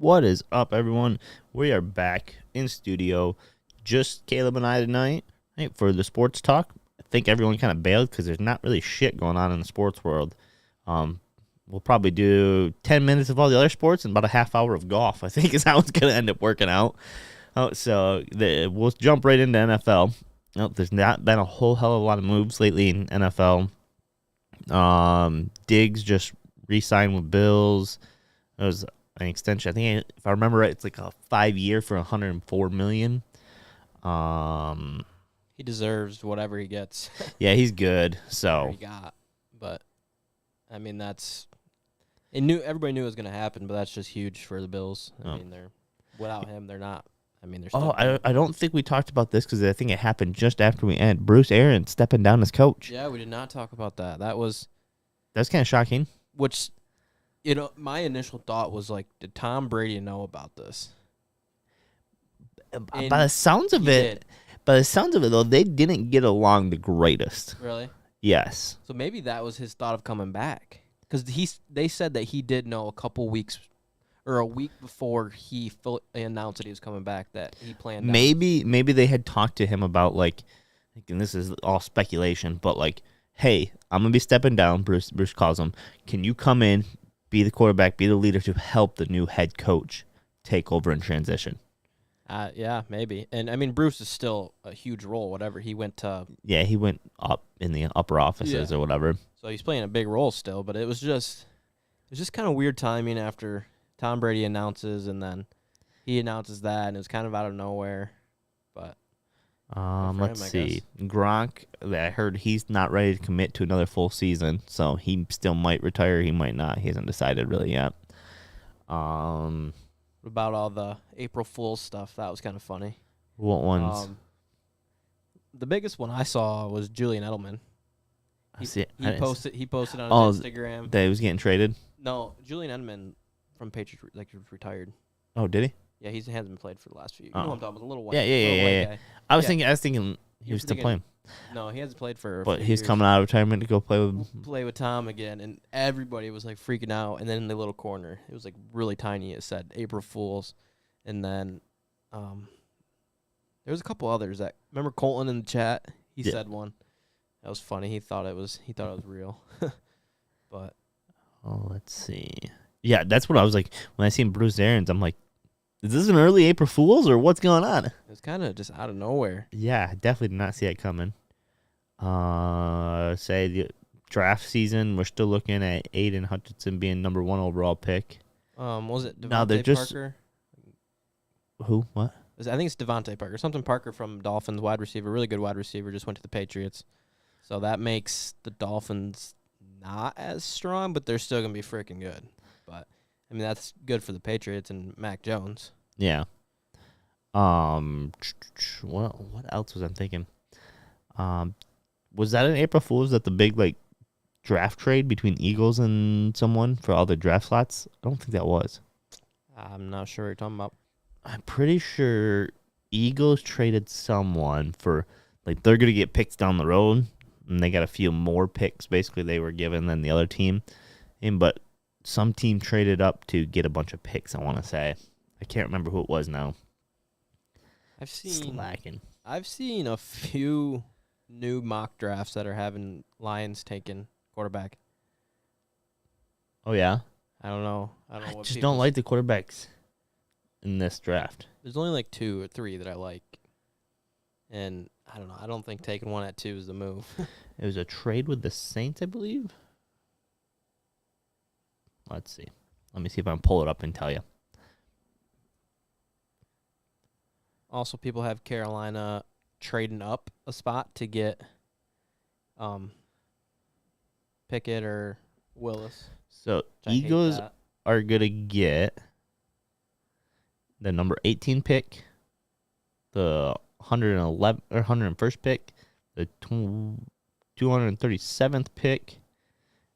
What is up, everyone? We are back in studio. Just Caleb and I tonight for the sports talk. I think everyone kind of bailed because there's not really shit going on in the sports world. We'll probably do 10 minutes of all the other sports and about a half hour of golf, I think is how it's going to end up working out. We'll jump right into NFL. There's not been a whole hell of a lot of moves lately in NFL. Diggs just re-signed with Bills. It was an extension. I think, if I remember right, it's like a 5-year for $104 million. He deserves whatever he gets. Yeah, he's good. So he got, but I mean everybody knew it was going to happen, but that's just huge for the Bills. I mean, they're without him, they're not. I mean, they're still. I don't think we talked about this because I think it happened just after we ended. Bruce Arians stepping down as coach. Yeah, we did not talk about that. That's kind of shocking. Which, my initial thought was like, did Tom Brady know about this? By the sounds of it, though, they didn't get along the greatest. Really? Yes. So maybe that was his thought of coming back, because they said that he did know a couple weeks or a week before he announced that he was coming back that he planned. Maybe they had talked to him about and this is all speculation, but hey, I'm gonna be stepping down. Bruce calls him. Can you come in, be the quarterback, be the leader to help the new head coach take over and transition? Yeah, maybe. And I mean, Bruce is still a huge role. Whatever he went to. Yeah, he went up in the upper offices or whatever. So he's playing a big role still, but it was just kind of weird timing after Tom Brady announces, and then he announces that, and it was kind of out of nowhere. But let's see. Gronk, I heard he's not ready to commit to another full season, so he still might retire. He might not. He hasn't decided really yet. What about all the April Fool's stuff? That was kind of funny. What ones? The biggest one I saw was Julian Edelman. He posted on his Instagram that he was getting traded. No, Julian Edelman from Patriots retired. Oh, did he? Yeah, he hasn't been played for the last few years. You know what I'm talking about, the little white. Yeah. I was thinking he was still playing. No, he hasn't played for. But he's coming out of retirement to go play with Tom again, and everybody was freaking out. And then in the little corner, it was really tiny. It said April Fools, and then there was a couple others that remember Colton in the chat. He said one that was funny. He thought it was real, but let's see. Yeah, that's what I was like when I seen Bruce Arians. I'm like, is this an early April Fool's or what's going on? It was kind of just out of nowhere. Yeah, definitely did not see it coming. Say the draft season, we're still looking at Aiden Hutchinson being number 1 overall pick. Was it Devontae Parker? Who? What? I think it's Devontae Parker. Something Parker from Dolphins, wide receiver, really good wide receiver, just went to the Patriots. So that makes the Dolphins not as strong, but they're still going to be freaking good. But, I mean, that's good for the Patriots and Mac Jones. Yeah. What else was I thinking? Was that an April Fool's? That the big, draft trade between Eagles and someone for all the draft slots? I don't think that was. I'm not sure what you're talking about. I'm pretty sure Eagles traded someone for, they're going to get picks down the road, and they got a few more picks, basically, they were given than the other team. But some team traded up to get a bunch of picks, I want to say. I can't remember who it was now. I've seen a few new mock drafts that are having Lions taking quarterback. Oh, yeah? I don't know. I just don't like the quarterbacks in this draft. There's only 2 or 3 that I like. And I don't know. I don't think taking one at 2 is the move. It was a trade with the Saints, I believe. Let's see. Let me see if I can pull it up and tell you. Also, people have Carolina trading up a spot to get Pickett or Willis. So Eagles are going to get the number 18 pick, the 111 or 101st pick, the 237th pick,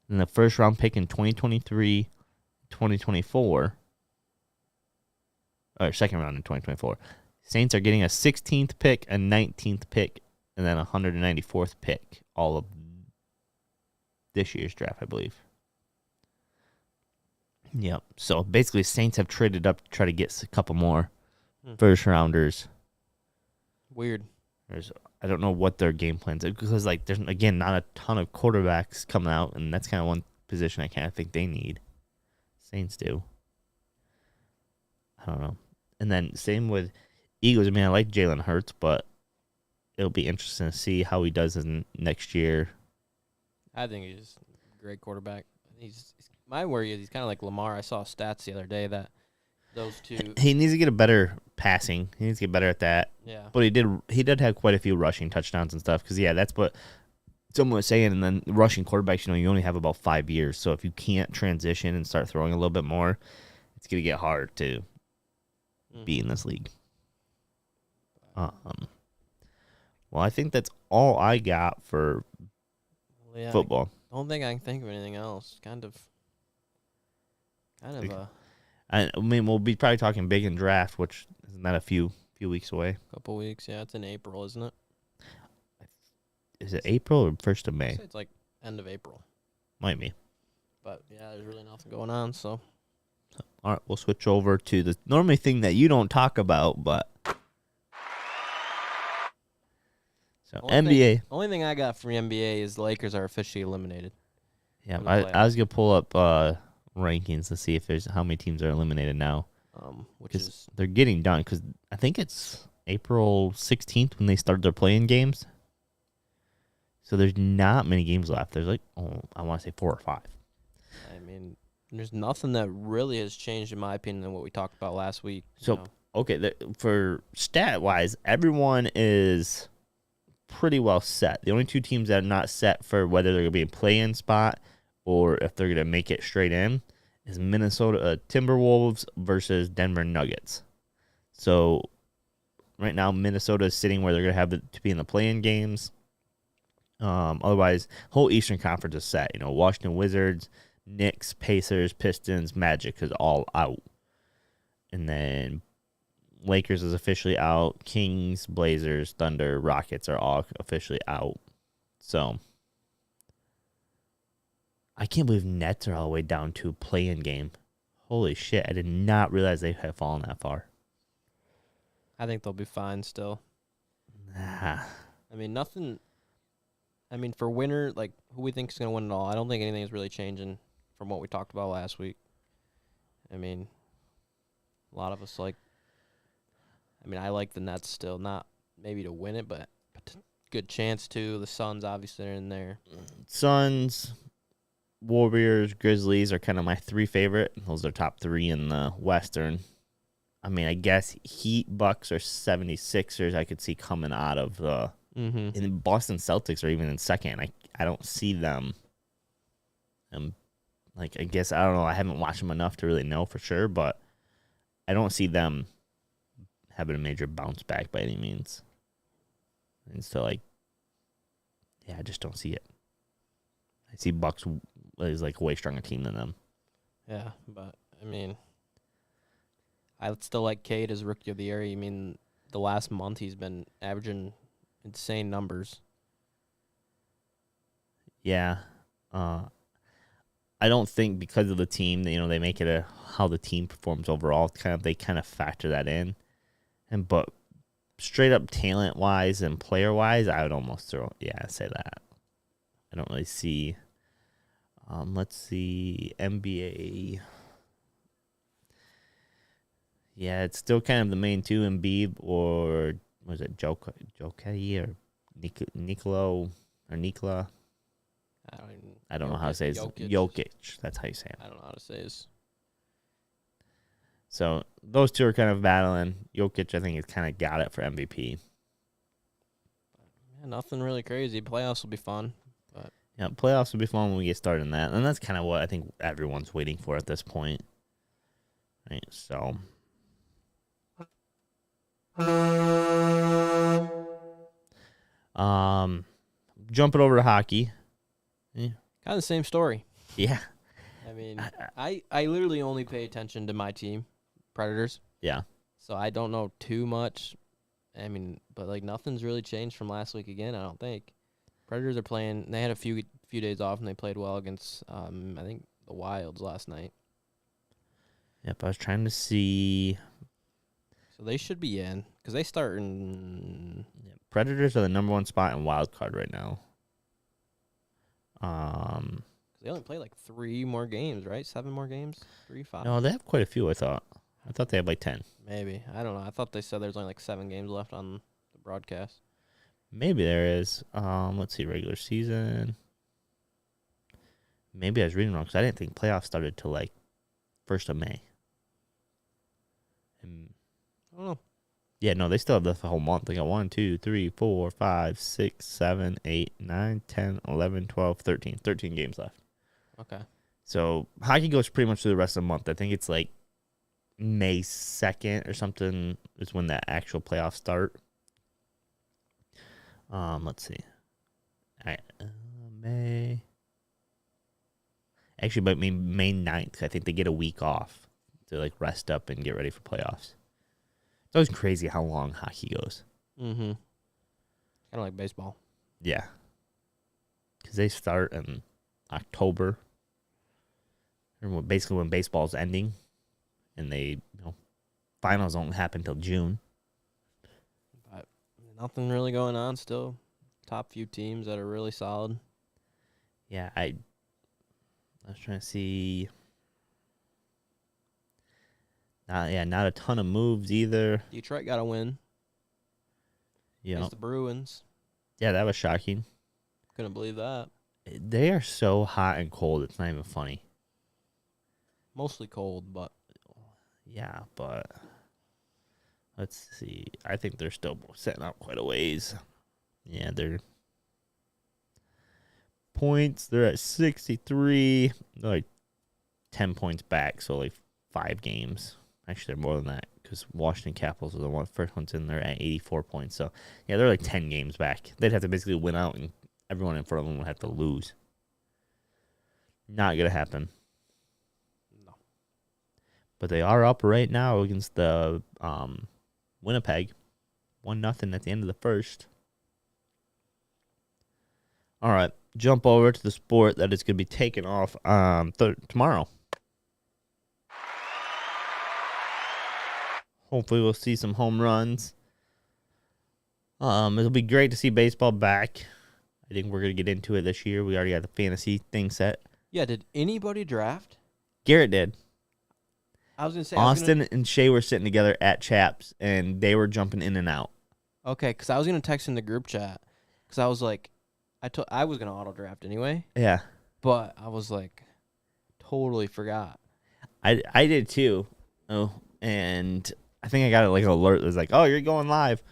and the first round pick in 2023, 2024, or second round in 2024. Saints are getting a 16th pick, a 19th pick, and then a 194th pick, all of this year's draft, I believe. Yep. So basically, Saints have traded up to try to get a couple more Hmm. first rounders. Weird. I don't know what their game plans are because, like, there's again not a ton of quarterbacks coming out, and that's kind of one position I kind of think they need. Saints do. I don't know. And then same with Eagles. I mean, I like Jalen Hurts, but it'll be interesting to see how he does in next year. I think he's a great quarterback. My worry is he's kind of like Lamar. I saw stats the other day that those two. He needs to get a better passing. He needs to get better at that. Yeah. But he did have quite a few rushing touchdowns and stuff. Because that's what someone was saying. And then rushing quarterbacks, you only have about 5 years. So if you can't transition and start throwing a little bit more, it's gonna get hard to be in this league. Well, I think that's all I got for football. I don't think I can think of anything else. Kind of. I mean, we'll be probably talking big in draft, which isn't that a few weeks away. Couple weeks, yeah. It's in April, isn't it? Is it April or 1st of May? It's like end of April. Might be. But yeah, there's really nothing going on. So all right, we'll switch over to the normally thing that you don't talk about, but so NBA. Only thing I got from the NBA is the Lakers are officially eliminated. Yeah, I was gonna pull up rankings to see if there's how many teams are eliminated now. Which is they're getting done because I think it's April 16th when they start their playing games. So there's not many games left. There's I want to say 4 or 5. I mean, there's nothing that really has changed in my opinion than what we talked about last week. So okay, for stat wise, everyone is pretty well set. The only 2 teams that are not set for whether they're gonna be a play-in spot or if they're gonna make it straight in is Minnesota Timberwolves versus Denver Nuggets. So right now, Minnesota is sitting where they're gonna have to be in the play-in games. Otherwise, whole Eastern Conference is set. Washington Wizards, Knicks, Pacers, Pistons, Magic is all out, and then Lakers is officially out. Kings, Blazers, Thunder, Rockets are all officially out. So I can't believe Nets are all the way down to a play-in game. Holy shit! I did not realize they had fallen that far. I think they'll be fine still. Nah. I mean, nothing. I mean, for winner, like who we think is going to win it all, I don't think anything is really changing from what we talked about last week. I mean, a lot of us I like the Nets still, not maybe to win it, but good chance to. The Suns obviously are in there. Suns, Warriors, Grizzlies are kind of my 3 favorite. Those are top 3 in the Western. I mean, I guess Heat, Bucks, or 76ers I could see coming out of the. And Boston Celtics are even in second. I don't see them. I guess I don't know. I haven't watched them enough to really know for sure, but I don't see them having a major bounce back by any means. And so, I just don't see it. I see Bucks is a way stronger team than them. Yeah, but I mean, I still like Cade as Rookie of the Year. I mean, the last month he's been averaging insane numbers. Yeah. I don't think because of the team, they make it how the team performs overall. They kind of factor that in. But straight up talent wise and player wise, I would almost say that. I don't really see. Let's see, NBA. Yeah, it's still kind of the main 2, Embiid or was it Jokic or Nikola? I don't know how to say it. Jokic. That's how you say it. I don't know how to say it. So those 2 are kind of battling. Jokic, I think, has kind of got it for MVP. Yeah, nothing really crazy. Playoffs will be fun. But yeah, playoffs will be fun when we get started in that. And that's kind of what I think everyone's waiting for at this point. Right, so. Jumping over to hockey. Yeah. Kind of the same story. Yeah. I mean, I literally only pay attention to my team, Predators. Yeah. So I don't know too much. I mean, but nothing's really changed from last week again, I don't think. Predators are playing. They had a few days off and they played well against I think the Wilds last night. Yep, I was trying to see. So they should be in because they start in. Yeah, Predators are the number 1 spot in wild card right now. They only play like 3 more games, right? 7 more games? 3, 5? No, they have quite a few, I thought. I thought they had like 10. Maybe. I don't know. I thought they said there's only like 7 games left on the broadcast. Maybe there is. Let's see, regular season. Maybe I was reading wrong because I didn't think playoffs started till like 1st of May. And I don't know. yeah, no, they still have the whole month. They got 1, 2, 3, 4, 5, 6, 7, 8, 9, 10, 11, 12, 13. 13 games left. Okay. So hockey goes pretty much through the rest of the month. I think it's like May 2nd or something is when the actual playoffs start. Let's see. May. Actually, but May 9th. I think they get a week off to like rest up and get ready for playoffs. It's always crazy how long hockey goes. Mm-hmm. Kind of like baseball. Yeah. Because they start in October. Or basically when baseball's ending. And they, finals don't happen till June. But nothing really going on still. Top few teams that are really solid. Yeah, I was trying to see. Not a ton of moves either. Detroit got a win. Yeah. Against the Bruins. Yeah, that was shocking. Couldn't believe that. They are so hot and cold, it's not even funny. Mostly cold, but. Yeah, but let's see. I think they're still setting out quite a ways. Yeah, they're points. They're at 63. They're like 10 points back, so like 5 games. Actually, they're more than that because Washington Capitals are the first ones in there at 84 points. So, yeah, they're like 10 games back. They'd have to basically win out, and everyone in front of them would have to lose. Not going to happen. No. But they are up right now against the Winnipeg. 1-0 at the end of the first. All right, jump over to the sport that is going to be taken off tomorrow. Hopefully we'll see some home runs. It'll be great to see baseball back. I think we're going to get into it this year. We already got the fantasy thing set. Yeah, did anybody draft? Garrett did. I was going to say. Austin and Shay were sitting together at Chaps, and they were jumping in and out. Okay, because I was going to text in the group chat. Because I was like, I was going to auto draft anyway. Yeah. But I was like, totally forgot. I did too. Oh, and I think I got like an alert that was like, "Oh, you're going live."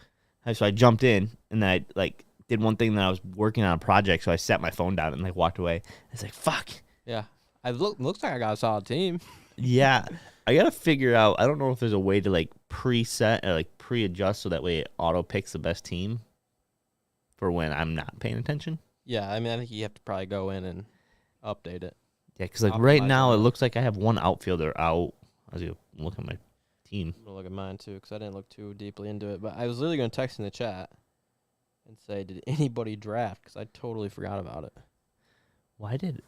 So I jumped in and I like did one thing that I was working on a project, so I set my phone down and like walked away. It's like, "Fuck." Yeah, looks like I got a solid team. Yeah, I gotta figure out. I don't know if there's a way to like preset or like pre-adjust so that way it auto picks the best team for when I'm not paying attention. Yeah, I mean, I think you have to probably go in and update it. Yeah, because like right now it looks like I have one outfielder out. I was gonna look at my team. I'm gonna look at mine too because I didn't look too deeply into it. But I was literally gonna text in the chat and say, "Did anybody draft?" Because I totally forgot about it.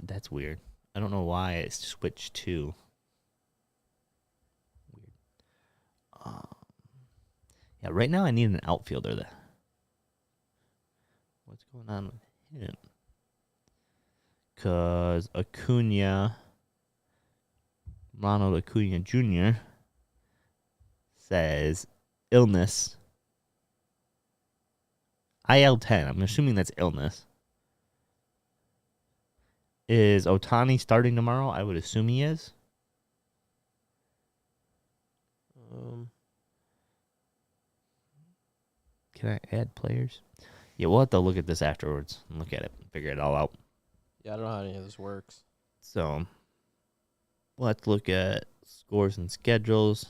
That's weird. I don't know why it switched to. Weird. Yeah, right now I need an outfielder. What's going on with him? Because Ronald Acuna Jr. says illness. IL-10. I'm assuming that's illness. Is Ohtani starting tomorrow? I would assume he is. Can I add players? Yeah, we'll have to look at this afterwards and look at it and figure it all out. Yeah, I don't know how any of this works. So, we'll have to look at scores and schedules.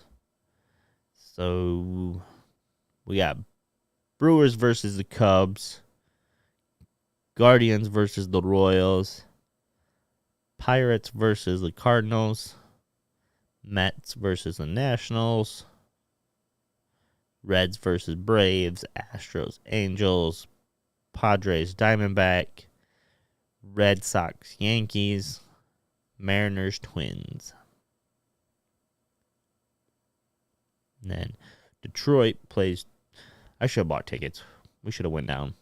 So, we got Brewers versus the Cubs, Guardians versus the Royals, Pirates versus the Cardinals, Mets versus the Nationals, Reds versus Braves, Astros, Angels, Padres, Diamondback, Red Sox, Yankees, Mariners, Twins. And then Detroit plays. I should have bought tickets. We should have went down.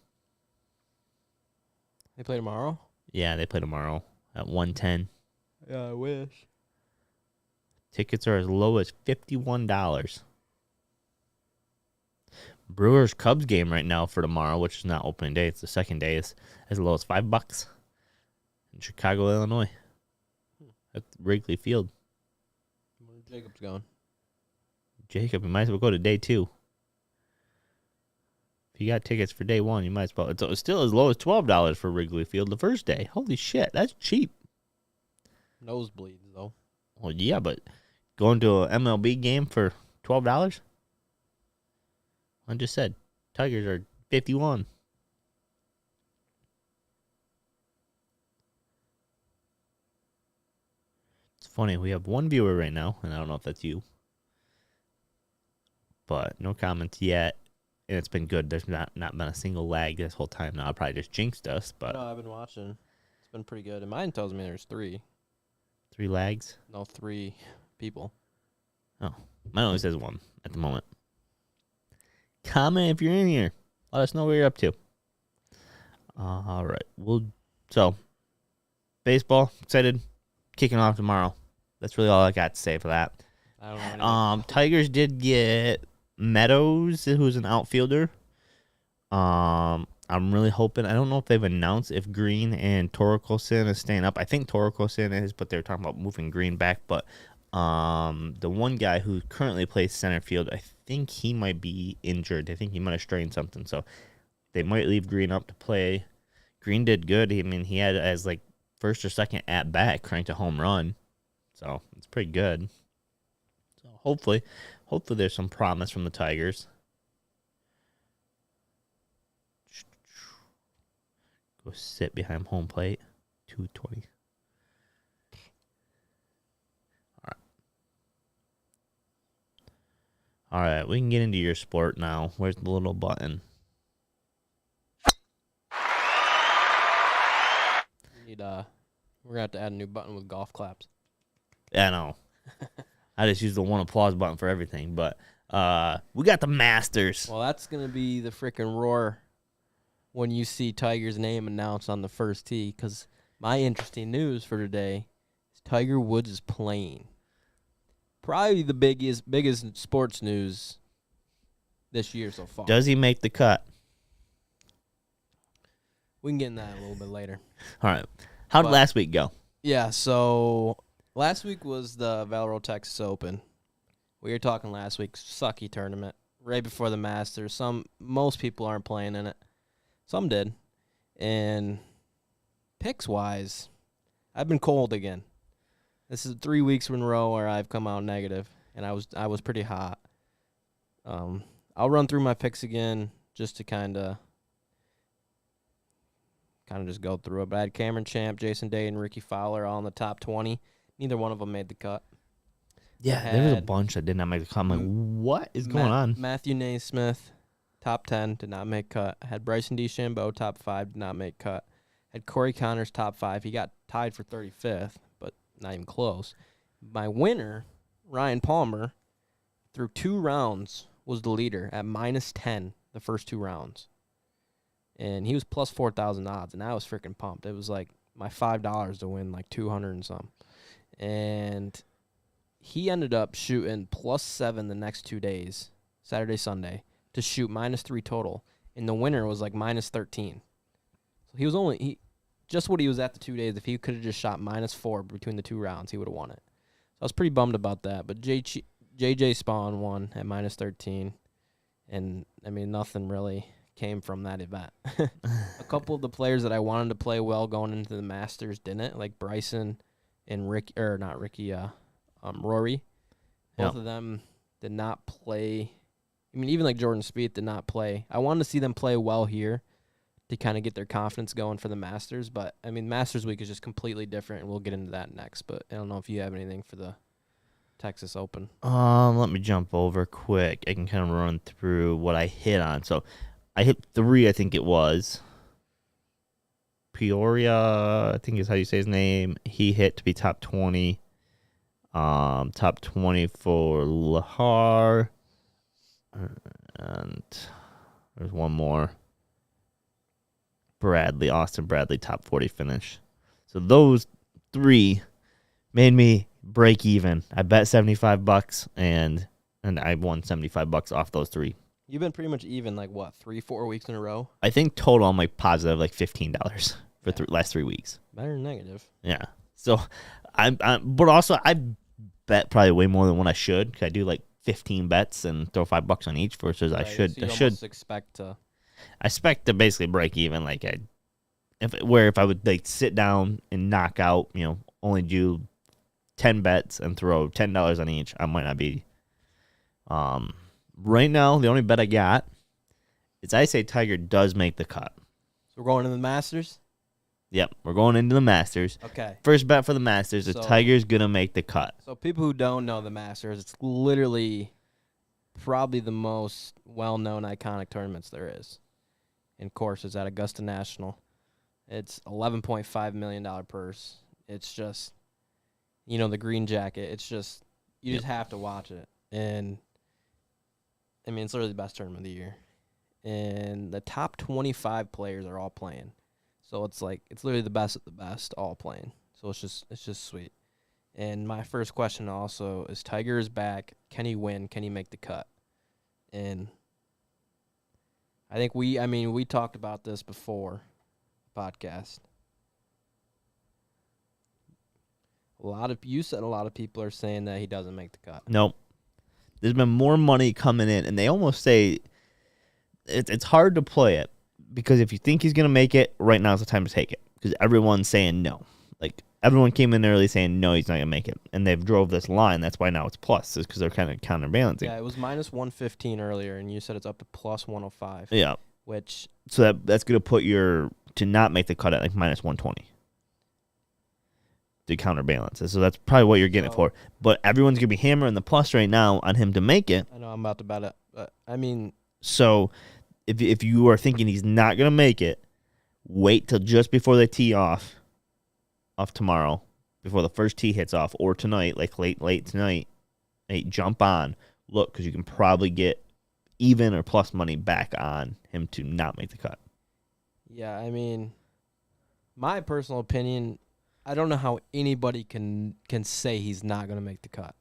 They play tomorrow? Yeah, they play tomorrow at 1:10. Yeah, I wish. Tickets are as low as $51. Brewers Cubs game right now for tomorrow, which is not opening day. It's the second day. It's as low as $5 in Chicago, Illinois. At Wrigley Field. Where Jacob's going? Jacob, you might as well go to day 2. If you got tickets for day 1, you might as well. It's still as low as $12 for Wrigley Field the first day. Holy shit, that's cheap. Nosebleeds, though. Well, yeah, but going to an MLB game for $12? I just said, Tigers are 51. It's funny, we have one viewer right now, and I don't know if that's you. But no comments yet. And it's been good. There's not been a single lag this whole time. Now I probably just jinxed us, but No, I've been watching. It's been pretty good. And mine tells me there's 3. 3 lags. No, 3 people. Oh, mine only says 1 at the moment. Comment if you're in here. Let us know what you're up to. All right. So, baseball, excited. Kicking off tomorrow. That's really all I got to say for that. I don't know anything. Tigers did get Meadows, who's an outfielder. I'm really hoping. I don't know if they've announced if Green and Torkelson is staying up. I think Torkelson is, but they're talking about moving Green back. But the one guy who currently plays center field, I think he might be injured. I think he might have strained something. So they might leave Green up to play. Green did good. I mean, he had as like first or second at bat cranked a home run. So it's pretty good. So hopefully there's some promise from the Tigers. Go sit behind home plate. 220. All right, we can get into your sport now. Where's the little button? We're gonna have to add a new button with golf claps. Yeah, I know. I just use the one applause button for everything, but we got the Masters. Well, that's gonna be the freaking roar when you see Tiger's name announced on the first tee. Because my interesting news for today is Tiger Woods is playing. Probably the biggest sports news this year so far. Does he make the cut? We can get in that a little bit later. All right. How did last week go? Yeah, so last week was the Valero Texas Open. We were talking last week, sucky tournament, right before the Masters. Most people aren't playing in it. Some did. And picks-wise, I've been cold again. This is 3 weeks in a row where I've come out negative, and I was pretty hot. I'll run through my picks again just to kind of just go through it. But I had Cameron Champ, Jason Day, and Ricky Fowler all in the top 20. Neither one of them made the cut. Yeah, there was a bunch that did not make the cut. I'm like, what is going on? Matthew Naismith, top 10, did not make cut. I had Bryson DeChambeau, top 5, did not make cut. Had Corey Connors, top 5. He got tied for 35th, but not even close. My winner, Ryan Palmer, through 2 rounds, was the leader at -10 the first 2 rounds. And he was plus 4,000 odds, and I was freaking pumped. It was like my $5 to win like 200 and some. And he ended up shooting +7 the next 2 days, Saturday, Sunday, to shoot -3 total. And the winner was like -13. So he was just what he was at the 2 days. If he could have just shot -4 between the 2 rounds, he would have won it. So I was pretty bummed about that. But JJ Spawn won at -13. And, I mean, nothing really came from that event. A couple of the players that I wanted to play well going into the Masters didn't, like Bryson and Rory. Both of them did not play. I mean, even like Jordan Spieth did not play. I wanted to see them play well here to kind of get their confidence going for the Masters. But, I mean, Masters week is just completely different, and we'll get into that next. But I don't know if you have anything for the Texas Open. Let me jump over quick. I can kind of run through what I hit on. So I hit 3, I think it was. Peoria, I think is how you say his name. He hit to be top 20. Top 20 for Lahar. And there's one more. Austin Bradley, top 40 finish. So those 3 made me break even. I bet $75 and I won $75 off those 3. You've been pretty much even, like, what, 3-4 weeks in a row? I think total I'm like positive like $15 for last 3 weeks. Better than negative. Yeah. So but also I bet probably way more than what I should, because I do like 15 bets and throw $5 on each versus Right, I should. so you I should expect to. I expect to basically break even. Like if I would like sit down and knock out, only do 10 bets and throw $10 on each, I might not be. Right now, the only bet I got is I say Tiger does make the cut. So we're going to the Masters? Yep, we're going into the Masters. Okay. First bet for the Masters is Tiger's going to make the cut. So people who don't know the Masters, it's literally probably the most well-known iconic tournaments there is. In courses at Augusta National. It's $11.5 million purse. It's just, the green jacket. It's just, you just have to watch it. And, I mean, it's literally the best tournament of the year. And the top 25 players are all playing. So it's literally the best of the best all playing. So it's just sweet. And my first question also is, Tiger is back. Can he win? Can he make the cut? And I think we talked about this before the podcast. You said a lot of people are saying that he doesn't make the cut. Nope. There's been more money coming in, and they almost say it's hard to play it, because if you think he's going to make it, right now is the time to take it, because everyone's saying no. Like, everyone came in early saying no, he's not going to make it, and they've drove this line. That's why now it's plus, is because they're kind of counterbalancing. Yeah, it was minus 115 earlier, and you said it's up to plus 105. Yeah. So that's going to put to not make the cut at like minus 120 to counterbalance it. So that's probably what you're getting it for. But everyone's going to be hammering the plus right now on him to make it. I know I'm about to bet it, but I mean. So if you are thinking he's not going to make it, wait till just before they tee off tomorrow, before the first tee hits off, or tonight, like late tonight. Hey, jump on, look, because you can probably get even or plus money back on him to not make the cut. Yeah, I mean, my personal opinion, I don't know how anybody can say he's not going to make the cut.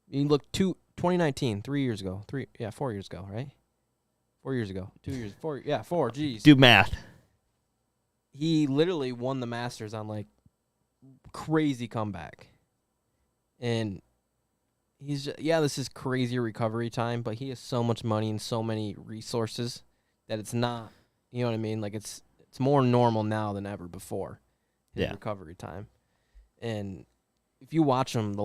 You look 2019, 4 years ago, right? 4 years ago, 2 years, 4, geez. Do math. He literally won the Masters on, like, crazy comeback. And he's just, this is crazy recovery time, but he has so much money and so many resources that it's not, you know what I mean? Like, it's more normal now than ever before, his recovery time. And if you watch him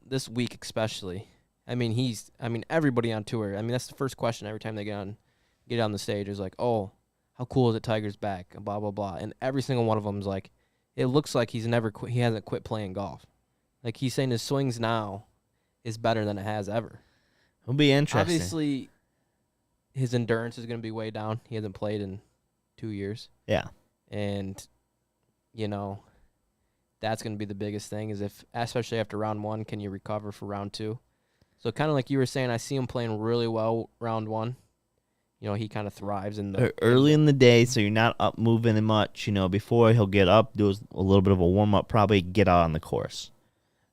this week especially, everybody on tour, that's the first question every time they get on the stage is like, oh, how cool is it Tiger's back, and blah, blah, blah. And every single one of them is like, it looks like he hasn't quit playing golf. Like, he's saying his swings now is better than it has ever. It'll be interesting. Obviously, his endurance is going to be way down. He hasn't played in 2 years. Yeah. And, that's going to be the biggest thing, is especially after round one, can you recover for round two? So kind of like you were saying, I see him playing really well round one. He kind of thrives in the early in the day, so you're not up moving much. Before he'll get up, do a little bit of a warm up, probably get out on the course.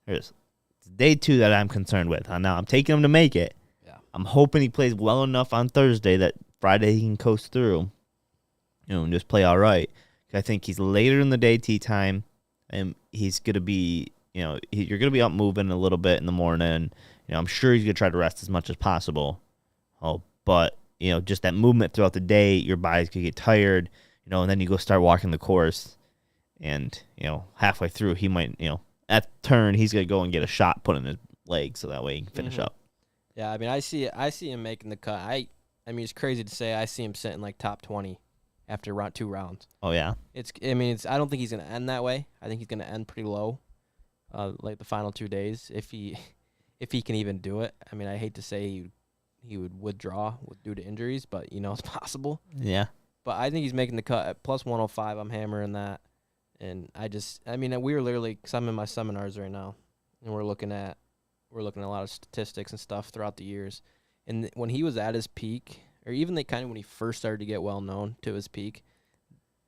It's day 2 that I'm concerned with. Now I'm taking him to make it. Yeah. I'm hoping he plays well enough on Thursday that Friday he can coast through, and just play all right. I think he's later in the day tee time, and he's gonna be, you're gonna be up moving a little bit in the morning. I'm sure he's gonna try to rest as much as possible. But just that movement throughout the day, your body's going to get tired, and then you go start walking the course. And, halfway through, he might, at the turn, he's going to go and get a shot put in his leg so that way he can finish up. Yeah, I see him making the cut. It's crazy to say I see him sitting like top 20 after 2 rounds. Oh, yeah? I don't think he's going to end that way. I think he's going to end pretty low, like the final 2 days, if he can even do it. I hate to say he would withdraw due to injuries, but, it's possible. Yeah. But I think he's making the cut at plus 105. I'm hammering that. And we were literally, because I'm in my seminars right now, and we're looking at a lot of statistics and stuff throughout the years. And when he was at his peak, or even when he first started to get well known to his peak,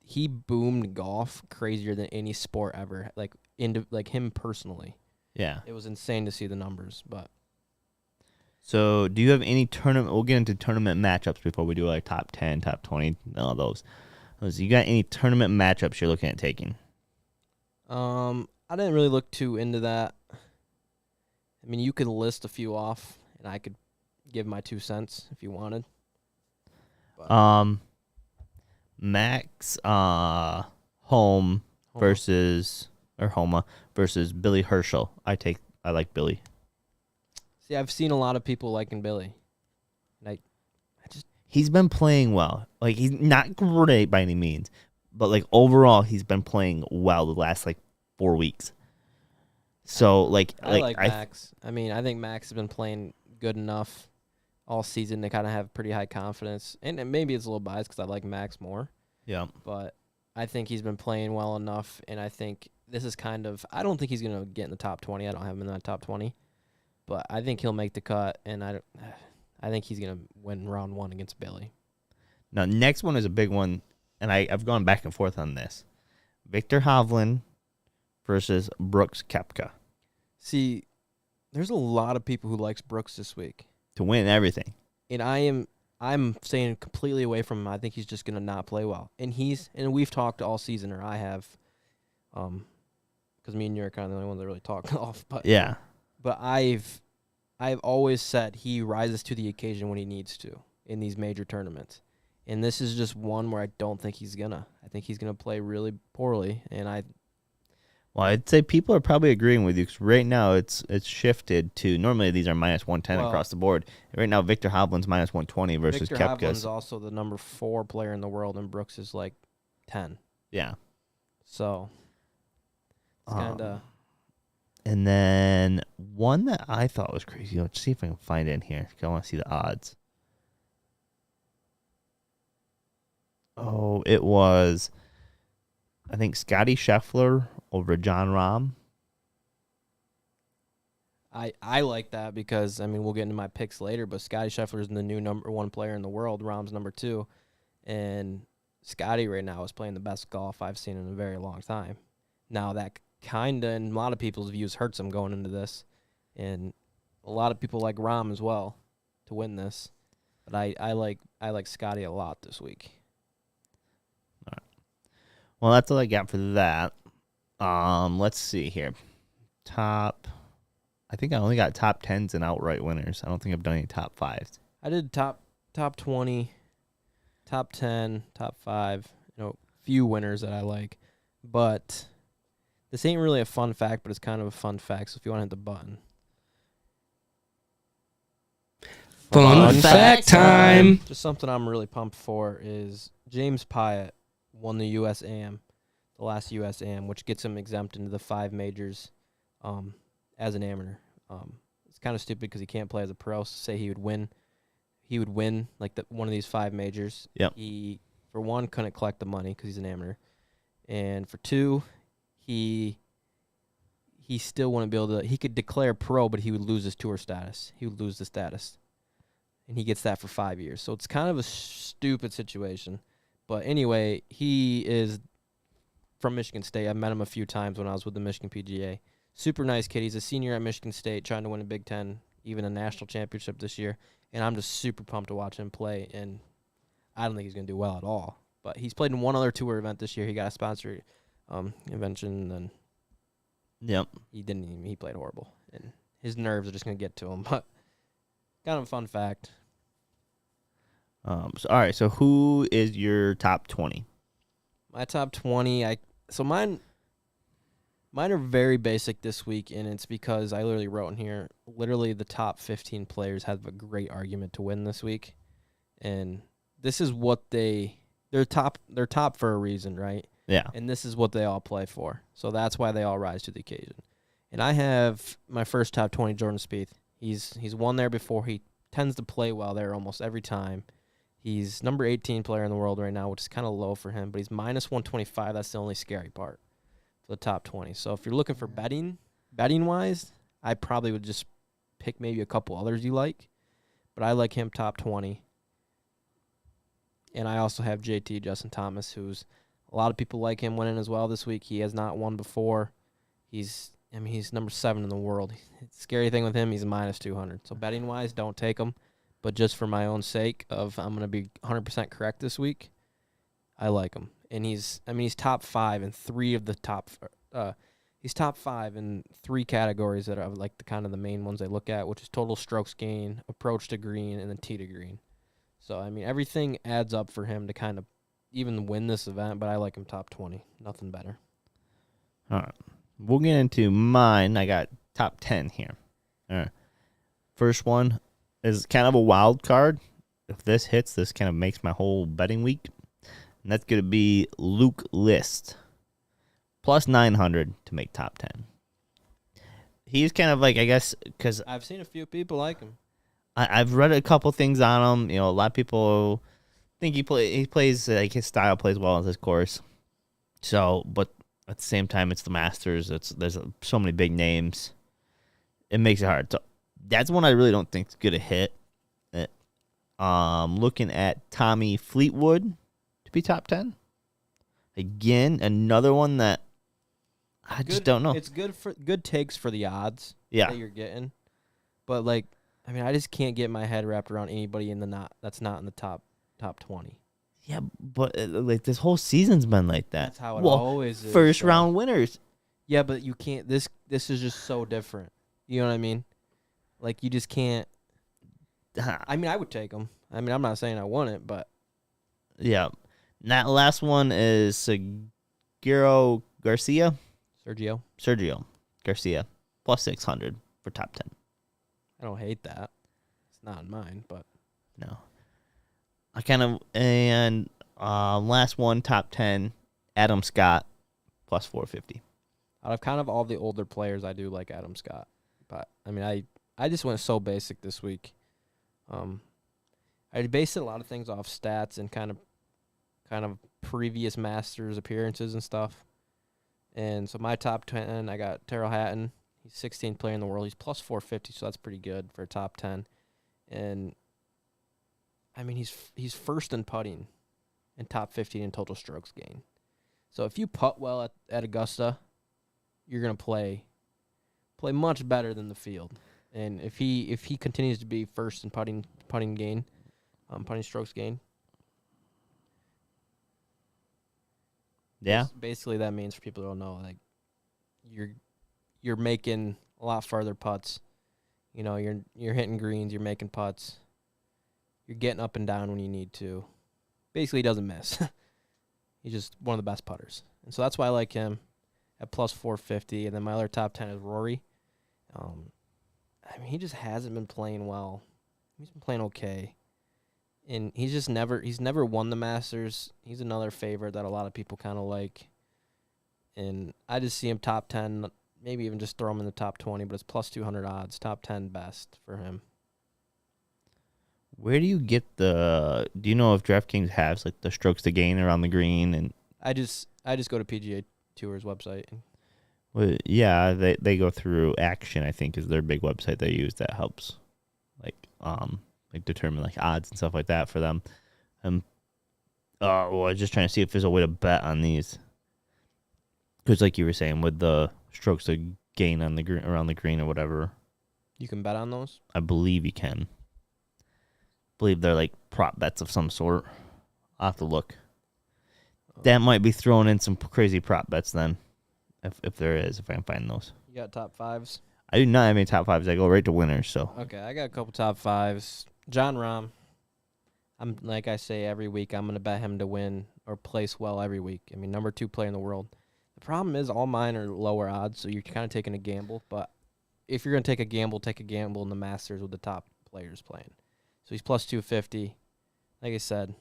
he boomed golf crazier than any sport ever. Like him personally. Yeah. It was insane to see the numbers, but. So, do you have any tournament? We'll get into tournament matchups before we do like top 10, top 20, all those. You got any tournament matchups you're looking at taking? I didn't really look too into that. I mean, you could list a few off, and I could give my 2 cents if you wanted. But. Max Homa versus Billy Herschel. I like Billy. See, I've seen a lot of people liking Billy. And he's been playing well. Like, he's not great by any means, but like overall he's been playing well the last like 4 weeks. So like I like Max. I think Max has been playing good enough all season to kind of have pretty high confidence. And maybe it's a little biased because I like Max more. Yeah. But I think he's been playing well enough, and I think this is I don't think he's going to get in the top 20. I don't have him in that top 20. But I think he'll make the cut, and I think he's going to win round 1 against Billy. Now, next one is a big one, and I've gone back and forth on this. Viktor Hovland versus Brooks Koepka. See, there's a lot of people who likes Brooks this week. To win everything. And I'm staying completely away from him. I think he's just gonna not play well. And we've talked all season, or I have, because me and you are kind of the only ones that really talk golf. But yeah. But I've always said he rises to the occasion when he needs to in these major tournaments. And this is just one where I don't think he's gonna. I think he's gonna play really poorly. Well, I'd say people are probably agreeing with you because right now it's shifted to, normally these are minus 110 across the board. Right now, Viktor Hovland's minus 120 versus Viktor Koepka's. Hovland's also the number 4 player in the world, and Brooks is like 10. Yeah. So it's kind of. And then one that I thought was crazy. Let's see if I can find it in here. I want to see the odds. Oh, it was, I think, Scotty Scheffler over Jon Rahm. I like that because, we'll get into my picks later, but Scotty Scheffler is the new number 1 player in the world. Rahm's number 2. And Scotty right now is playing the best golf I've seen in a very long time. Now, that kind of, in a lot of people's views, hurts him going into this. And a lot of people like Rahm as well to win this. But I like Scotty a lot this week. All right. Well, that's all I got for that. Let's see here. I think I only got top 10s and outright winners. I don't think I've done any top 5s. I did top 20, top 10, top 5, few winners that I like. But this ain't really a fun fact, but it's kind of a fun fact. So if you want to hit the button. Fun fact time. Just something I'm really pumped for is James Piot won the USAM, the last USAM, which gets him exempt into the 5 majors as an amateur. It's kind of stupid because he can't play as a pro. So say he would win like one of these 5 majors. Yep. He, for one, couldn't collect the money because he's an amateur. And for 2, he still wouldn't be able to. He could declare pro, but he would lose his tour status. He would lose the status. And he gets that for 5 years. So it's kind of a stupid situation. But anyway, he is from Michigan State. I've met him a few times when I was with the Michigan PGA. Super nice kid. He's a senior at Michigan State trying to win a Big Ten, even a national championship this year. And I'm just super pumped to watch him play. And I don't think he's going to do well at all. But he's played in one other tour event this year. He got a sponsor invention, and yep, he played horrible. And his nerves are just going to get to him. But kind of a fun fact. All right, so who is your top 20? My top 20, mine are very basic this week, and it's because I literally wrote in here, literally the top 15 players have a great argument to win this week. And this is what they're top for a reason, right? Yeah. And this is what they all play for. So that's why they all rise to the occasion. And I have my first top 20, Jordan Spieth. He's won there before. He tends to play well there almost every time. He's number 18 player in the world right now, which is kind of low for him, but he's minus 125. That's the only scary part for the top 20. So if you're looking for betting-wise, I probably would just pick maybe a couple others you like. but I like him top 20. And I also have JT, Justin Thomas, who's a lot of people like him winning as well this week. He has not won before. He's number 7 in the world. Scary thing with him, he's minus 200. So betting-wise, don't take him. But just for my own sake of I'm going to be 100% correct this week, I like him. And he's top 5 in 3 of the top he's top 5 in 3 categories that are like the kind of the main ones I look at, which is total strokes gain, approach to green, and then tee to green. So, everything adds up for him to kind of even win this event, but I like him top 20. Nothing better. All right. We'll get into mine. I got top 10 here. All right. First one is kind of a wild card. If this hits, this kind of makes my whole betting week. And that's going to be Luke List. Plus 900 to make top 10. He's kind of like, I guess, because I've seen a few people like him. I've read a couple things on him. A lot of people think he plays, like his style plays well on his course. So, but at the same time, it's the Masters. There's so many big names. It makes it hard. So that's one I really don't think is going to hit. Looking at Tommy Fleetwood to be top 10. Again, another one that I just don't know. It's good takes for the odds that you're getting. But I just can't get my head wrapped around anybody that's not in the top 20. Yeah, but this whole season's been like that. That's how it always is. First round winners. Yeah, but you can't. This is just so different. You know what I mean? Like you just can't. I would take them. I'm not saying I want it, but yeah. And that last one is Sergio Garcia plus 600 for top 10. I don't hate that. It's not in mine, but no. Last one, top 10, Adam Scott plus 450. Out of kind of all the older players, I do like Adam Scott. But I just went so basic this week. I based a lot of things off stats and kind of previous Masters appearances and stuff. And so my top 10, I got Terrell Hatton. He's 16th player in the world. He's plus 450, so that's pretty good for a top 10. And he's first in putting and top 15 in total strokes gain. So if you putt well at Augusta, you're gonna play much better than the field. And if he continues to be first in putting gain, putting strokes gain. Yeah. Basically, that means for people who don't know, like you're making a lot farther putts. You're hitting greens, you're making putts. You're getting up and down when you need to. Basically, he doesn't miss. He's just one of the best putters. And so that's why I like him at plus 450. And then my other top 10 is Rory. He just hasn't been playing well. He's been playing okay. And he's never won the Masters. He's another favorite that a lot of people kind of like. And I just see him top 10, maybe even just throw him in the top 20, but it's plus 200 odds, top 10 best for him. Where do you get do you know if DraftKings has like the strokes to gain around the green? And I just go to PGA Tour's website. Well, yeah, they go through Action, I think, is their big website they use that helps like determine like odds and stuff like that for them. I was just trying to see if there's a way to bet on these. Because like you were saying, with the strokes to gain on the green, around the green or whatever. You can bet on those? I believe you can. I believe they're like prop bets of some sort. I'll have to look. That might be throwing in some crazy prop bets then. If there is, if I can find those. You got top fives? I do not have any top fives. I go right to winners. So okay, I got a couple top fives. John Rahm. I'm like I say every week, I'm gonna bet him to win or place well every week. Number 2 player in the world. The problem is all mine are lower odds, so you're kind of taking a gamble. But if you're gonna take a gamble in the Masters with the top players playing. So he's plus 250. Like I said,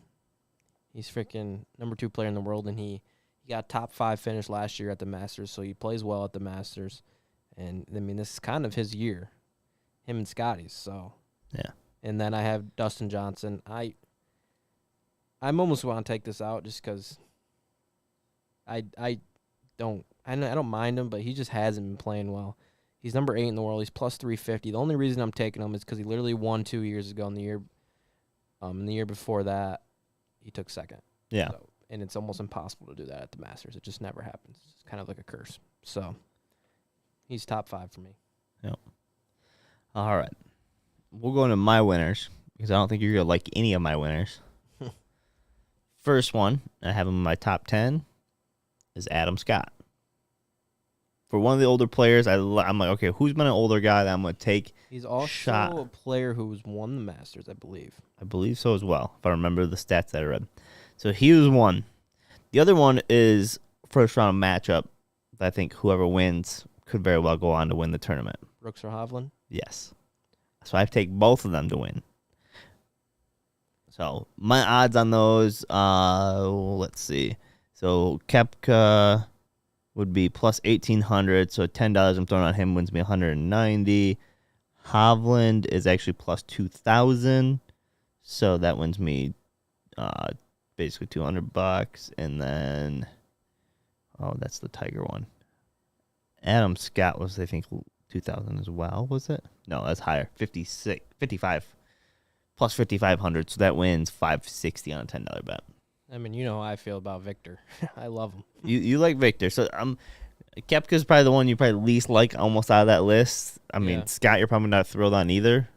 he's freaking number 2 player in the world, and he got top 5 finish last year at the Masters, so he plays well at the Masters. And, this is kind of his year, him and Scotty's. So yeah. And then I have Dustin Johnson. I almost want to take this out just because I don't mind him, but he just hasn't been playing well. He's number 8 in the world. He's plus 350. The only reason I'm taking him is because he literally won 2 years ago. In the year before that, he took second. Yeah. So, and it's almost impossible to do that at the Masters. It just never happens. It's kind of like a curse. So he's top 5 for me. Yep. All right. We'll go into my winners because I don't think you're going to like any of my winners. First one, I have him in my top 10, is Adam Scott. For one of the older players, I'm like, okay, who's been an older guy that I'm going to take? He's also a player who's won the Masters, I believe. I believe so as well, if I remember the stats that I read. So he was one. The other one is first round matchup. I think whoever wins could very well go on to win the tournament. Brooks or Hovland? Yes. So I take both of them to win. So my odds on those, let's see. So Koepka would be plus 1,800. So $10 I'm throwing on him wins me 190. Hovland is actually plus 2,000. So that wins me basically $200. And then, that's the Tiger one. Adam Scott was, I think, 2,000 as well, was it? No, that's higher. 55 plus 5,500. So that wins 560 on a $10 bet. I mean, you know how I feel about Victor. I love him. You like Victor. So Koepka's probably the one you probably least like almost out of that list. I mean, Scott, you're probably not thrilled on either.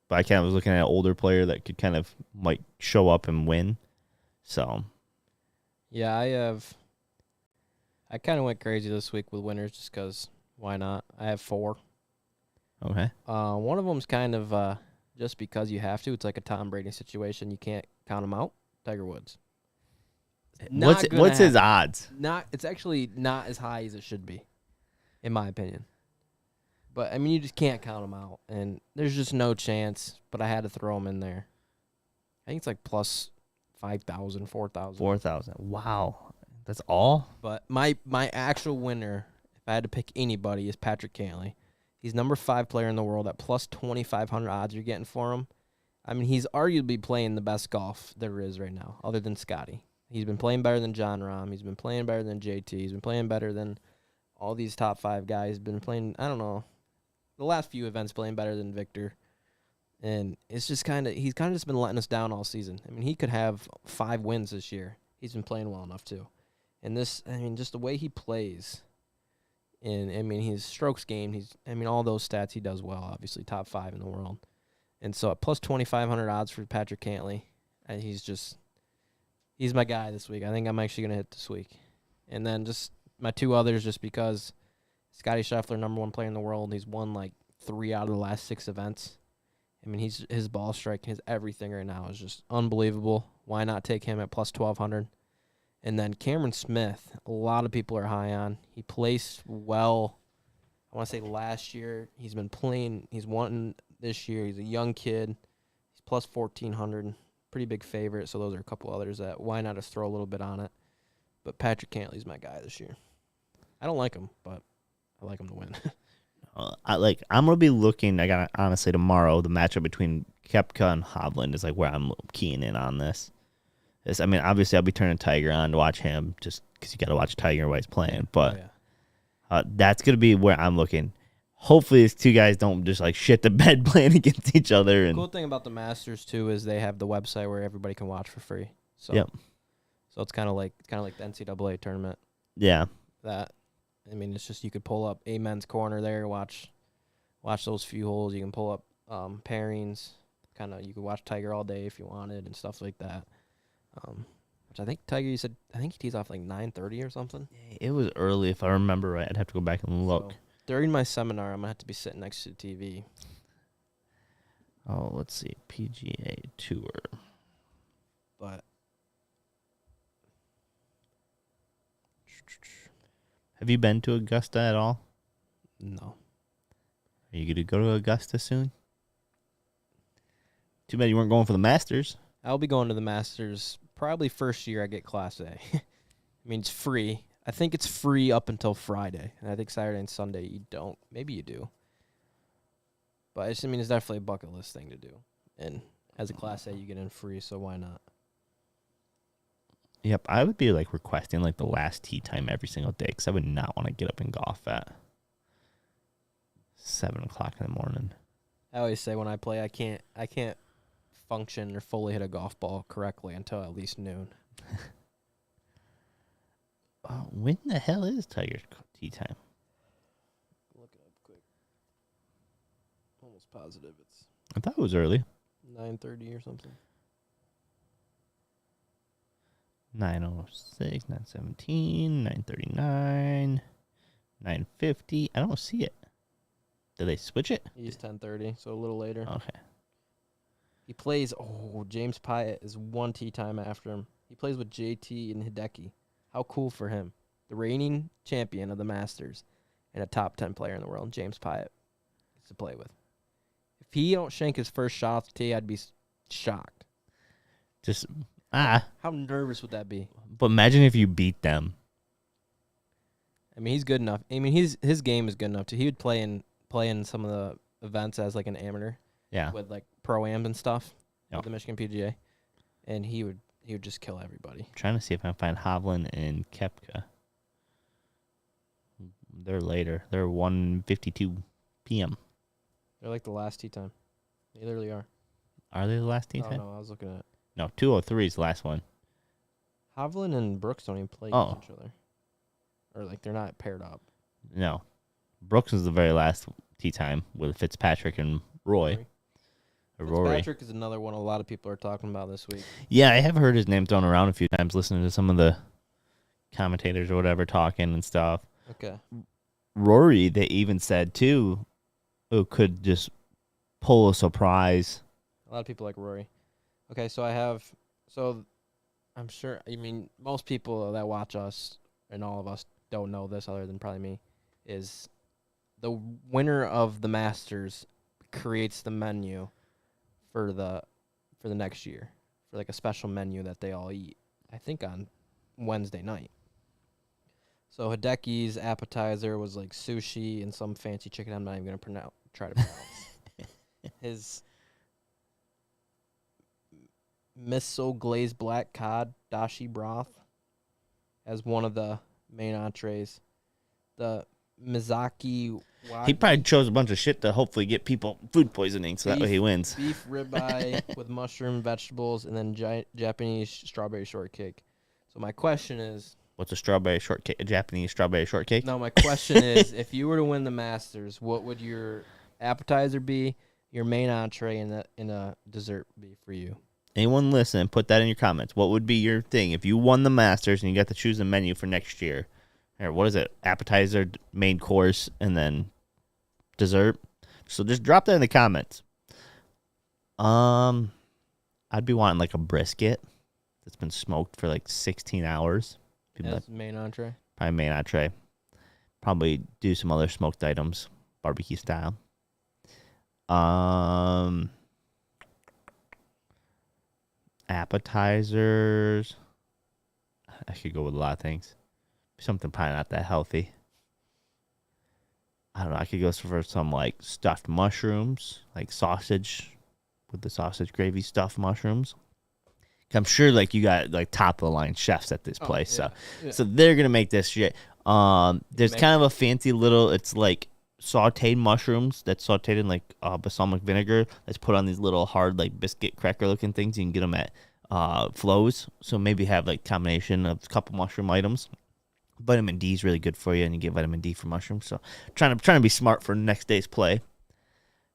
But I kind of was looking at an older player that could kind of might show up and win. So. Yeah, I kind of went crazy this week with winners just because why not? I have 4. Okay. One of them's kind of just because you have to. It's like a Tom Brady situation. You can't count him out. Tiger Woods. What's his odds? It's actually not as high as it should be, in my opinion. But I mean, you just can't count him out, and there's just no chance. But I had to throw him in there. I think it's like plus 5,000, 4,000. 4,000. Wow, that's all. But my actual winner, if I had to pick anybody, is Patrick Canley. He's number 5 player in the world at plus 2,500 odds you're getting for him. I mean, he's arguably playing the best golf there is right now, other than Scotty. He's been playing better than Jon Rahm. He's been playing better than JT. He's been playing better than all these top 5 guys. Been playing, I don't know, the last few events playing better than Victor. And it's just he's kind of just been letting us down all season. I mean, he could have 5 wins this year. He's been playing well enough, too. And just the way he plays. And, I mean, his strokes gained. All those stats he does well, obviously, top 5 in the world. And so at plus 2,500 odds for Patrick Cantley, and he's my guy this week. I think I'm actually going to hit this week. And then just my 2 others, just because Scotty Scheffler, number 1 player in the world, he's won like 3 out of the last 6 events. I mean, his ball strike, his everything right now is just unbelievable. Why not take him at plus 1,200? And then Cameron Smith, a lot of people are high on. He placed well, I want to say last year. He's been playing. He's won this year. He's a young kid. He's plus 1,400. Pretty big favorite, so those are a couple others that why not just throw a little bit on it. But Patrick Cantley's my guy this year. I don't like him, but I like him to win. I'm gonna be looking. I got honestly tomorrow the matchup between Koepka and Hovland is like where I'm keying in on this. Obviously I'll be turning Tiger on to watch him just because you got to watch Tiger while he's playing. But that's gonna be where I'm looking. Hopefully these 2 guys don't just like shit the bed playing against each other. The cool thing about the Masters too is they have the website where everybody can watch for free. So yep. So it's kind of like the NCAA tournament. Yeah. It's just you could pull up a men's corner there, watch those few holes. You can pull up pairings. You could watch Tiger all day if you wanted and stuff like that. Which I think Tiger, you said, I think he tees off like 9:30 or something. It was early if I remember right. I'd have to go back and look. So during my seminar, I'm gonna have to be sitting next to the TV. Oh, let's see, PGA Tour. But have you been to Augusta at all? No. Are you going to go to Augusta soon? Too bad you weren't going for the Masters. I'll be going to the Masters probably first year I get Class A. It's free. I think it's free up until Friday. And I think Saturday and Sunday you don't. Maybe you do. But it's definitely a bucket list thing to do. And as a Class A, you get in free, so why not? Yep, I would be requesting the last tee time every single day because I would not want to get up and golf at. 7 o'clock in the morning. I always say when I play, I can't function or fully hit a golf ball correctly until at least noon. When the hell is Tiger's tee time? Look it up quick. Almost positive it's I thought it was early. 9:30 or something. 9:06, 9:17, 9:39, 9:50. I don't see it. Did they switch it? He's 10:30, so a little later. Okay. He plays. Oh, James Piatt is one tee time after him. He plays with JT and Hideki. How cool for him! The reigning champion of the Masters and a top 10 player in the world, James Piatt, to play with. If he don't shank his first shot off the tee, I'd be shocked. Just How nervous would that be? But imagine if you beat them. I mean, he's good enough. I mean, his game is good enough too. He would play in some of the events as like an amateur. Yeah. With like pro-ams and stuff. Yep. With the Michigan PGA. And he would just kill everybody. I'm trying to see if I can find Hovland and Koepka. They're later. They're 1:52 p.m. They're like the last tee time. They literally are. Are they the last tee Oh, time? no, I was looking at No, 2:03 is the last one. Hovland and Brooks don't even play against each other. Or like they're not paired up. No. Brooks is the very last tee time with Fitzpatrick and Rory. Fitzpatrick is another one a lot of people are talking about this week. Yeah, I have heard his name thrown around a few times listening to some of the commentators or whatever talking and stuff. Okay. Rory, they even said, too, who could just pull a surprise. A lot of people like Rory. Okay, so I'm sure, I mean, most people that watch us and all of us don't know this other than probably me, is the winner of the Masters creates the menu for the next year, for like a special menu that they all eat, I think on Wednesday night. So Hideki's appetizer was like sushi and some fancy chicken I'm not even going to try to pronounce. His miso glazed black cod dashi broth as one of the main entrees. The Mizaki wagyu. He probably chose a bunch of shit to hopefully get people food poisoning, so that way he wins. Beef ribeye with mushroom, vegetables, and then Japanese strawberry shortcake. So my question is... What's a strawberry shortcake? A Japanese strawberry shortcake? No, my question is, if you were to win the Masters, what would your appetizer be, your main entree, and a dessert be for you? Anyone listen, put that in your comments. What would be your thing if you won the Masters and you got to choose a menu for next year? Or what is it? Appetizer, main course, and then dessert. So just drop that in the comments. I'd be wanting like a brisket that's been smoked for like 16 hours. As main entree? Probably main entree. Probably do some other smoked items, barbecue style. Appetizers. I could go with a lot of things. Something probably not that healthy. I don't know. I could go for some like stuffed mushrooms, like sausage with the sausage gravy stuffed mushrooms. I'm sure like you got like top of the line chefs at this place, so they're gonna make this shit. There's kind of a fancy little. It's like sautéed mushrooms that's sautéed in like balsamic vinegar. That's put on these little hard like biscuit cracker looking things. You can get them at Flo's. So maybe have like combination of a couple mushroom items. Vitamin D is really good for you, and you get vitamin D from mushrooms. So trying to be smart for next day's play.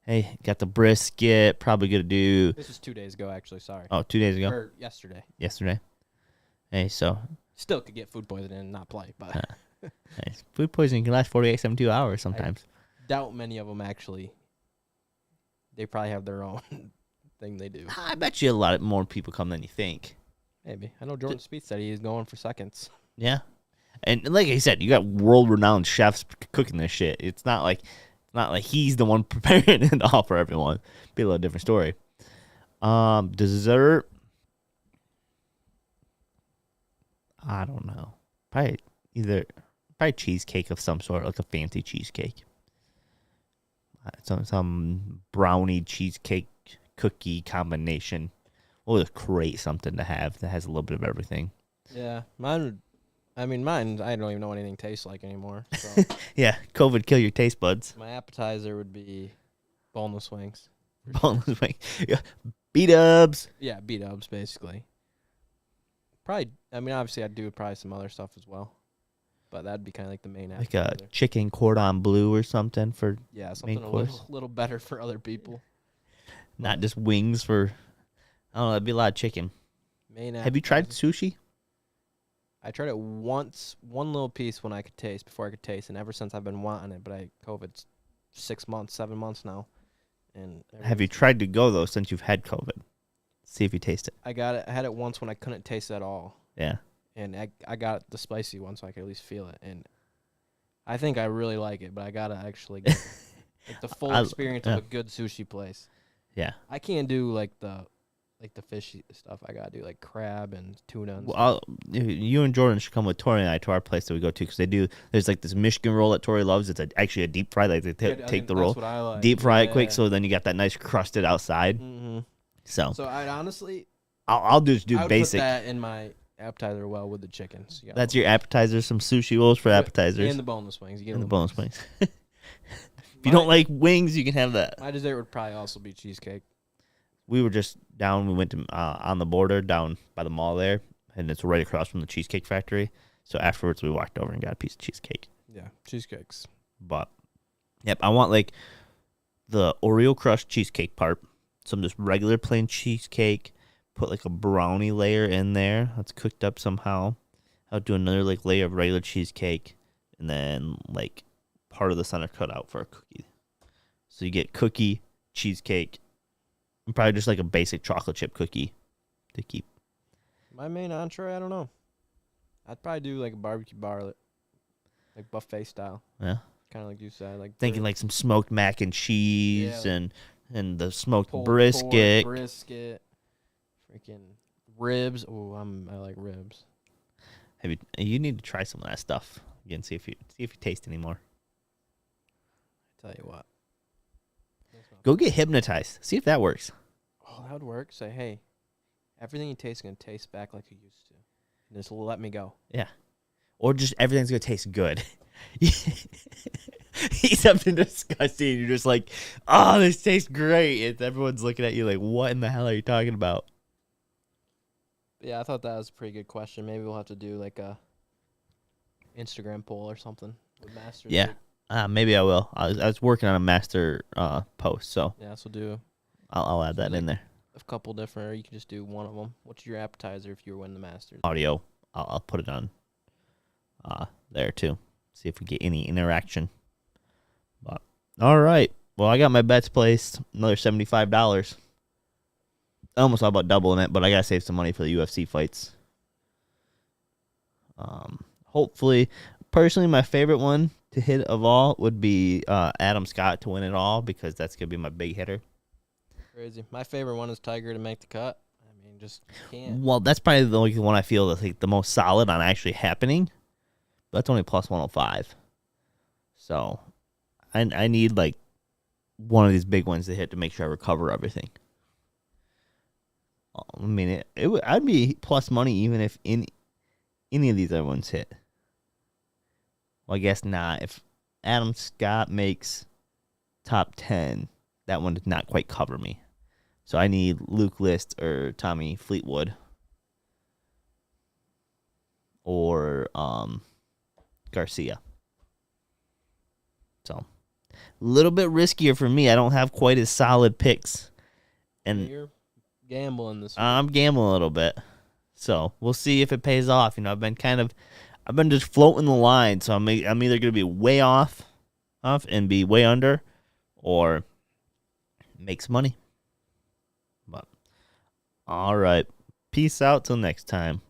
Hey, got the brisket. Probably gonna do. This was 2 days ago, actually. Sorry. Oh, 2 days ago. Or yesterday. Yesterday. Hey, so still could get food poisoning and not play, but nice. Food poisoning can last 48, 72 hours sometimes. I doubt many of them actually. They probably have their own thing they do. I bet you a lot more people come than you think. Maybe. I know Jordan Spieth said he's going for seconds. Yeah. And like I said, you got world-renowned chefs cooking this shit. It's not like he's the one preparing it all for everyone. Be a little different story. Dessert. I don't know. Probably cheesecake of some sort, like a fancy cheesecake. Some brownie cheesecake cookie combination. What would create something to have that has a little bit of everything. Yeah, mine would. I mean, mine, I don't even know what anything tastes like anymore. So Yeah, COVID kill your taste buds. my appetizer would be boneless wings. Boneless wing. Yeah. B-dubs. Yeah, B-dubs, basically. Probably, I mean, obviously, I'd do probably some other stuff as well. But that'd be kind of like the main Like appetizer. a chicken cordon bleu or something for Yeah, something a little better for other people. not just wings for, I don't know, that'd be a lot of chicken. Main Have you tried appetizer. sushi? I tried it once, one little piece when I could taste, before I could taste, and ever since I've been wanting it. But COVID's 6 months, 7 months now, and Have you tried to go, though, since you've had COVID? See if you taste it. I got it. I had it once when I couldn't taste it at all, Yeah. and I got the spicy one so I could at least feel it, and I think I really like it. But I gotta actually get like the full experience of a good sushi place. Yeah. I can't do like the fishy stuff. I gotta do like crab and tuna. And Well, you and Jordan should come with Tori and I to our place that we go to because they do. There's like this Michigan roll that Tori loves. It's actually a deep fry. Like they take the roll, That's what I like. deep fry it quick, so then you got that nice crusted outside. Mm-hmm. So I'd honestly, I'll just do I would basic. put that in my appetizer well with the chicken. So you got That's your appetizer. Some sushi rolls for appetizers and the boneless wings. You get and the them boneless wings. If you don't like wings, you can have that. My dessert would probably also be cheesecake. We were just down. We went to on the border down by the mall there, and it's right across from the Cheesecake Factory. So afterwards, we walked over and got a piece of cheesecake. Yeah, cheesecakes. But yep, I want like the Oreo crust cheesecake part. Some just regular plain cheesecake. Put like a brownie layer in there that's cooked up somehow. I'll do another like layer of regular cheesecake, and then like part of the center cut out for a cookie. So you get cookie, cheesecake, and probably just like a basic chocolate chip cookie to keep. My main entree, I don't know. I'd probably do like a barbecue bar, like buffet style. Yeah, Kind of like you said, like thinking like some smoked mac and cheese Yeah, and the smoked pulled brisket. pork, freaking ribs. Oh, I like ribs. You need to try some of that stuff again. See if you taste anymore. I tell you what. Go get hypnotized. See if that works. Oh, that would work. Say, hey, everything you taste is gonna taste back like you used to. Just let me go. Yeah. Or just everything's gonna taste good. Eat something disgusting and you're just like, oh, this tastes great. And everyone's looking at you like, what in the hell are you talking about? Yeah, I thought that was a pretty good question. Maybe we'll have to do like a Instagram poll or something with Masters. Yeah. Maybe I will. I was working on a master post, so Yeah, so do I'll add that in there. a couple different, or you can just do one of them. What's your appetizer if you were winning the Masters? Audio. I'll put it on there too. See if we get any interaction. But all right. Well, I got my bets placed. Another $75. I almost thought about doubling it, but I gotta save some money for the UFC fights. Hopefully, personally, my favorite one to hit of all would be Adam Scott to win it all because that's gonna be my big hitter. Crazy. My favorite one is Tiger to make the cut. I mean, just can't. Well, that's probably the only one I feel that's like the most solid on actually happening. But that's only plus 105. So I need like one of these big ones to hit to make sure I recover everything. I mean, I'd be plus money even if any of these other ones hit. Well, I guess not. If Adam Scott makes top 10, that one did not quite cover me. So I need Luke List or Tommy Fleetwood. Or Garcia. So a little bit riskier for me. I don't have quite as solid picks. And You're gambling this week. I'm gambling a little bit. So we'll see if it pays off. You know, I've been just floating the line. So I'm either going to be way off and be way under or make some money. But all right. Peace out till next time.